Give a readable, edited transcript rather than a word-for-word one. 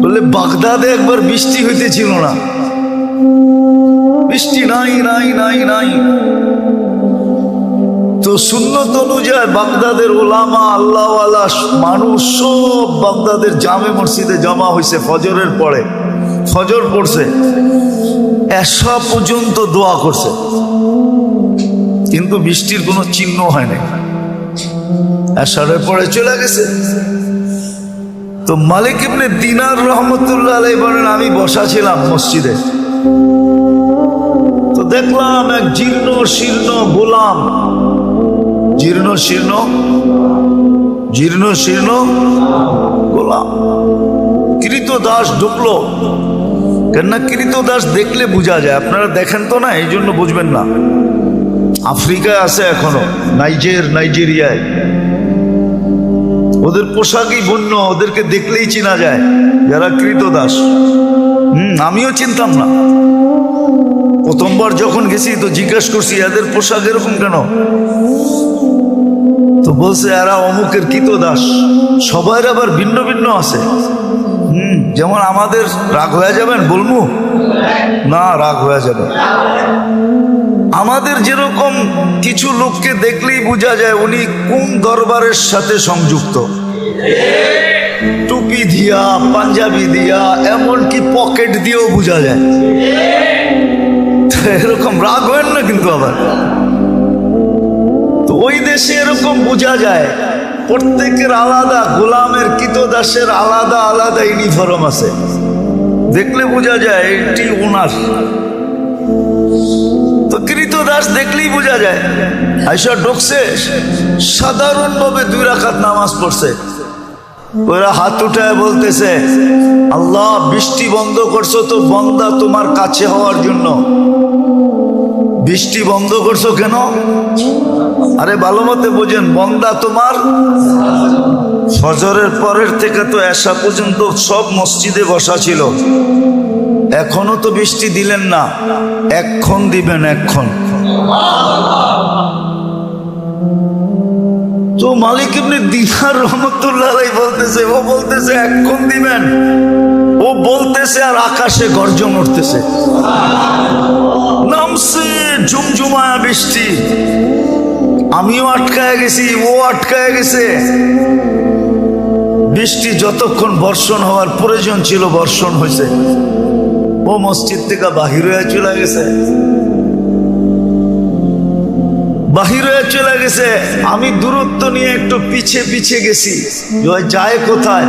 বলে বাগদাদে একবার বৃষ্টি হইতেছিল না, বৃষ্টি নাই নাই নাই নাই। তো সুন্নত অনুযায়ী বাগদাদের ওলামা আল্লাহওয়ালা মানুষ সব বাগদাদের জামে মসজিদে জমা হয়েছে। ফজরের পরে ফজর পড়ছে, এশা পর্যন্ত দোয়া করছে, কিন্তু বৃষ্টির কোনো চিহ্ন হয় নাই। এশারের পরে চলে গেছে। তো মালিক ইবনে দিনার রহমতুল্লাহ আলাইহি বলেন, আমি বসা ছিলাম মসজিদে, তো দেখলাম এক জীর্ণ শীর্ণ গোলাম, জীর্ণ শীর্ণ গোলাম কৃতদাস ঢুকলো। কেননা কৃতদাস দেখলে বোঝা যায়, আপনারা দেখেন তো না, এই জন্য বুঝবেন না। আফ্রিকায় আছে এখনো, নাইজেরিয়ায় ওদের পোশাকই বন্য, ওদেরকে দেখলেই চেনা যায় যারা কৃতদাস। আমিও চিনতাম না, প্রথমবার যখন গেছি তো জিজ্ঞেস করছি এদের পোশাক এরকম কেন, তো বলছে এরা অমুকের কৃতদাস। সবার আবার ভিন্ন ভিন্ন আছে। যেমন আমাদের রাগ হয়ে যাবেন বলবো না, রাগ হয়ে যাবে। আমাদের যেরকম কিছু লোককে দেখলেই বোঝা যায় উনি কোন দরবারের সাথে সংযুক্ত, টুপি দিয়া, পাঞ্জাবি দিয়া, এমনকি পকেট দিয়েও বোঝা যায়। এরকম রাগ হয় না কিন্তু আবার। তো ওই দেশে এরকম বোঝা যায়, প্রত্যেকের আলাদা, গোলামের কৃতদাসের আলাদা আলাদা ইউনিফর্ম আছে, দেখলে বোঝা যায় এটি ওনার। তো কৃতদাস দেখলেই বোঝা যায়। আইসা ঢুকছে, সাধারণভাবে 2 রাকাত নামাজ পড়ছে। ওরা হাত উঠায় বলতেছে, আল্লাহ বৃষ্টি বন্ধ করছো তো বন্দা তোমার কাছে হওয়ার জন্য। বৃষ্টি বন্ধ করছো কেন? আরে ভালো মতে বোঝেন, বন্দা তোমার। ফজরের পরের থেকে তো এশা পর্যন্ত সব মসজিদে বসা ছিল, এখনো তো বৃষ্টি দিলেন না, এক্ষণ দিবেন, এক্ষণ। তো মালিক ইবনে দিনার রহমতুল্লাহ আলাইহি বলতেছে, ও বলতেছে এক্ষণ দিবেন, ও বলতেছে আর আকাশে গর্জন উঠতেছে, নামছে ঝুমঝুমায়া বৃষ্টি। আমিও আটকায় গেছি, ও আটকায় গেছে। বৃষ্টি যতক্ষণ বর্ষণ হওয়ার প্রয়োজন ছিল বর্ষণ হয়েছে। ও মসজিদ থেকে বাহির হয়ে চলে গেছে, আমি দূরত্ব নিয়ে একটু পিছে গেছি, যায় কোথায়